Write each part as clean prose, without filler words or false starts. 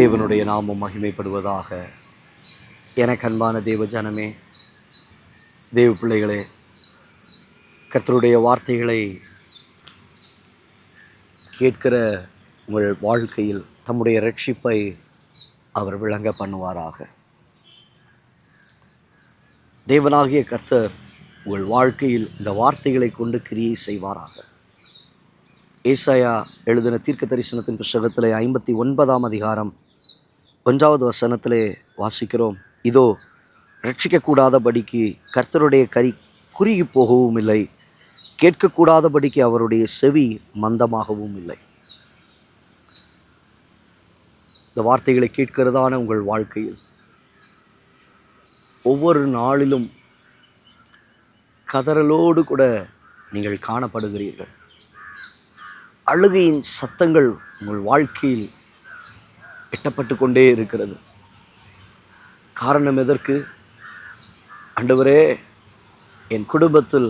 தேவனுடைய நாமம் மகிமைப்படுவதாக. எனக்கு அன்பான தேவ ஜனமே, தேவ பிள்ளைகளே, கர்த்தருடைய வார்த்தைகளை கேட்கிற உங்கள் வாழ்க்கையில் தம்முடைய இரட்சிப்பை அவர் விளங்க பண்ணுவாராக. தேவனாகிய கர்த்தர் உங்கள் வாழ்க்கையில் இந்த வார்த்தைகளை கொண்டு கிரியை செய்வாராக. ஏசாயா எழுதின தீர்க்க தரிசனத்தின் புஸ்தகத்திலே 59ஆம் அதிகாரம் 1வது வசனத்திலே வாசிக்கிறோம். இதோ, ரட்சிக்கக்கூடாதபடிக்கு கர்த்தருடைய கரி குறுகி போகவும் இல்லை, கேட்கக்கூடாதபடிக்கு அவருடைய செவி மந்தமாகவும் இல்லை. இந்த வார்த்தைகளை கேட்கிறதான உங்கள் வாழ்க்கையில் ஒவ்வொரு நாளிலும் கதறலோடு கூட நீங்கள் காணப்படுகிறீர்கள். அழுகையின் சத்தங்கள் உங்கள் வாழ்க்கையில் எட்டப்பட்டு கொண்டே இருக்கிறது. காரணம் எதற்கு? ஆண்டவரே, என் குடும்பத்தில்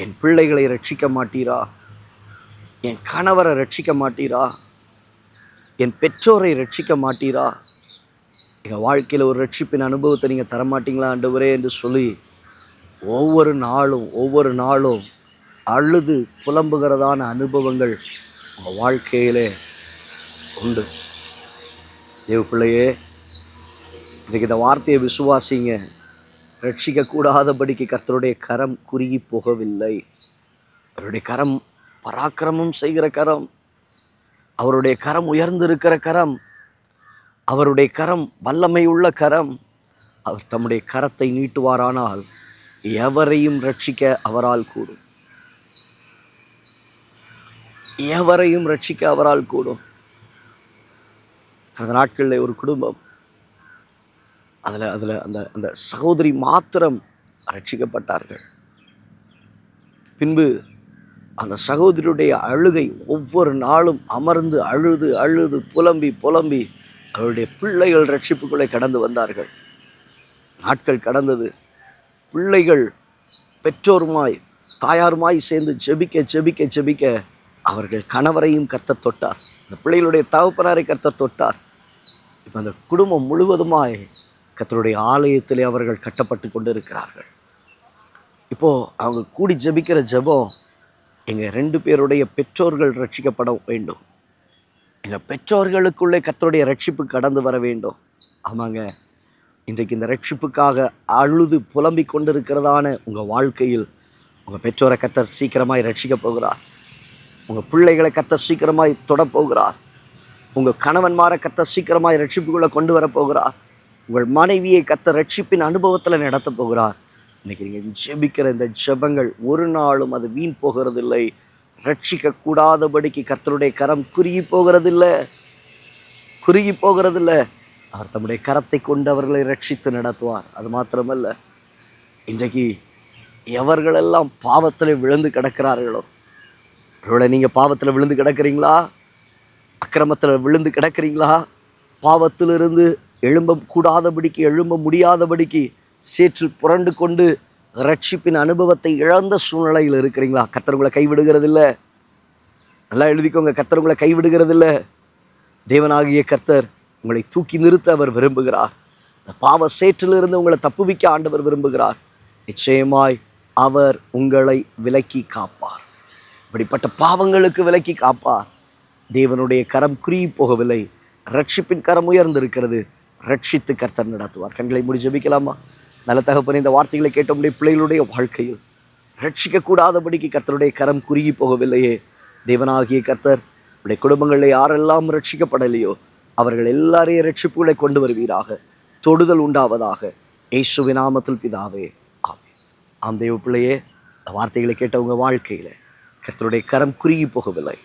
என் பிள்ளைகளை ரட்சிக்க மாட்டீரா? என் கணவரை ரட்சிக்க மாட்டீரா? என் பெற்றோரை ரட்சிக்க மாட்டீரா? எங்கள் வாழ்க்கையில் ஒரு ரட்சிப்பின் அனுபவத்தை நீங்கள் தரமாட்டீங்களா ஆண்டவரே என்று சொல்லி ஒவ்வொரு நாளும் அழுது புலம்புகிறதான அனுபவங்கள் உங்கள் வாழ்க்கையிலே உண்டு. தேவ பிள்ளையே, இன்றைக்கு இந்த வார்த்தையை விசுவாசிங்க. ரட்சிக்கக்கூடாதபடிக்கு கர்த்தருடைய கரம் குறுகி போகவில்லை. அவருடைய கரம் பராக்கிரமம் செய்கிற கரம், அவருடைய கரம் உயர்ந்திருக்கிற கரம், அவருடைய கரம் வல்லமை உள்ள கரம். அவர் தம்முடைய கரத்தை நீட்டுவாரானால் எவரையும் ரட்சிக்க அவரால் கூடும். எவரையும் ரட்சிக்க அவரால் கூடும். அந்த நாட்களில் ஒரு குடும்பம், அதில் அந்த சகோதரி மாத்திரம் ரட்சிக்கப்பட்டார்கள். பின்பு அந்த சகோதரியுடைய அழுகை ஒவ்வொரு நாளும் அமர்ந்து அழுது புலம்பி அவருடைய பிள்ளைகள் ரட்சிப்புக்குள்ளே கடந்து வந்தார்கள். நாட்கள் கடந்தது. பிள்ளைகள் பெற்றோருமாய் தாயாருமாய் சேர்ந்து ஜெபிக்க அவர்கள் கணவரையும் கர்த்தர் தொட்டார். அந்த பிள்ளைகளுடைய தகப்பனாரை கர்த்தர் தொட்டார். இப்போ அந்த குடும்பம் முழுவதுமாய் கர்த்தருடைய ஆலயத்திலே அவர்கள் கட்டப்பட்டு கொண்டு இருக்கிறார்கள். இப்போது அவங்க கூடி ஜெபிக்கிற ஜெபம், எங்கள் 2 பேருடைய பெற்றோர்கள் ரட்சிக்கப்பட வேண்டும், எங்கள் பெற்றோர்களுக்குள்ளே கர்த்தருடைய ரட்சிப்பு கடந்து வர வேண்டும். ஆமாங்க, இன்றைக்கு இந்த ரட்சிப்புக்காக அழுது புலம்பிக் கொண்டிருக்கிறதான உங்கள் வாழ்க்கையில் உங்கள் பெற்றோரை கர்த்தர் சீக்கிரமாய் ரட்சிக்க போகிறார். உங்கள் பிள்ளைகளை கர்த்தர் சீக்கிரமாய் தொடப்போகிறார். உங்கள் கணவன்மாரை கர்த்தர் சீக்கிரமாய் ரட்சிப்புக்குள்ளே கொண்டு வரப்போகிறார். உங்கள் மனைவியை கர்த்தர் ரட்சிப்பின் அனுபவத்தில் நடத்த போகிறார். இன்றைக்கி நீங்கள் ஜெபிக்கிற இந்த ஜெபங்கள் ஒரு நாளும் அது வீண் போகிறதில்லை. ரட்சிக்கக்கூடாதபடிக்கு கர்த்தருடைய கரம் குறுகி போகிறதில்லை. அவர் தம்முடைய கரத்தை கொண்டு அவர்களை ரட்சித்து நடத்துவார். அது மாத்திரமல்ல, இன்றைக்கு எவர்களெல்லாம் பாவத்தில் விழுந்து கிடக்கிறார்களோ, ஒருவேளை நீங்கள் பாவத்தில் விழுந்து கிடக்கிறீங்களா? அக்கிரமத்தில் விழுந்து கிடக்கிறீங்களா? பாவத்திலிருந்து எழும்ப முடியாதபடிக்கு சேற்றில் புரண்டு கொண்டு ரட்சிப்பின் அனுபவத்தை இழந்த சூழ்நிலையில் இருக்கிறீங்களா? கர்த்தர் உங்களை கைவிடுகிறதில்லை. நல்லா எழுதிக்கோங்க, கர்த்தர் உங்களை கைவிடுகிறதில்லை. தேவனாகிய கர்த்தர் உங்களை தூக்கி நிறுத்த அவர் விரும்புகிறார். இந்த பாவ சேற்றிலிருந்து உங்களை தப்புவிக்க ஆண்டவர் விரும்புகிறார். நிச்சயமாய் அவர் உங்களை விலக்கி காப்பார். இப்படிப்பட்ட பாவங்களுக்கு விலக்கி காப்பார். தேவனுடைய கரம் குறுகி போகவில்லை, ரட்சிப்பின் கரம் உயர்ந்திருக்கிறது. ரட்சித்து கர்த்தர் நடத்துவார். கண்களை மூடி ஜெபிக்கலாமா? நல்ல தகப்பனே, இந்த வார்த்தைகளை கேட்டோம்டைய பிள்ளைகளுடைய வாழ்க்கையில் ரட்சிக்கக்கூடாதபடிக்கு கர்த்தருடைய கரம் குறுகி போகவில்லையே. தேவனாகிய கர்த்தர் உடைய குடும்பங்களில் யாரெல்லாம் ரட்சிக்கப்படலையோ அவர்கள் எல்லாரையும் ரட்சிப்புகளை கொண்டு வருவீராக. தொடுதல் உண்டாவதாக. இயேசுவின் நாமத்தில் பிதாவே, ஆமென். ஆம் தேவ பிள்ளையே, இந்த வார்த்தைகளை கேட்டவங்க வாழ்க்கையில் கர்த்தருடைய கரம் குறுகி போகவில்லை.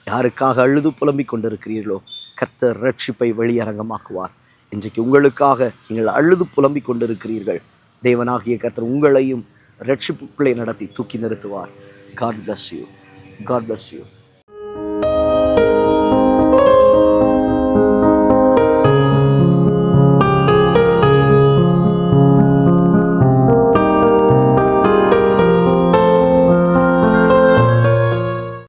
யாருக்காக அழுது புலம்பிக் கொண்டிருக்கிறீர்களோ கர்த்தர் ரட்சிப்பை வெளியரங்கமாக்குவார். இன்றைக்கு உங்களுக்காக நீங்கள் அழுது புலம்பிக் கொண்டிருக்கிறீர்கள். தேவனாகிய கர்த்தர் உங்களையும் ரட்சிப்புக்குள்ளே நடத்தி தூக்கி நிறுத்துவார். God bless you.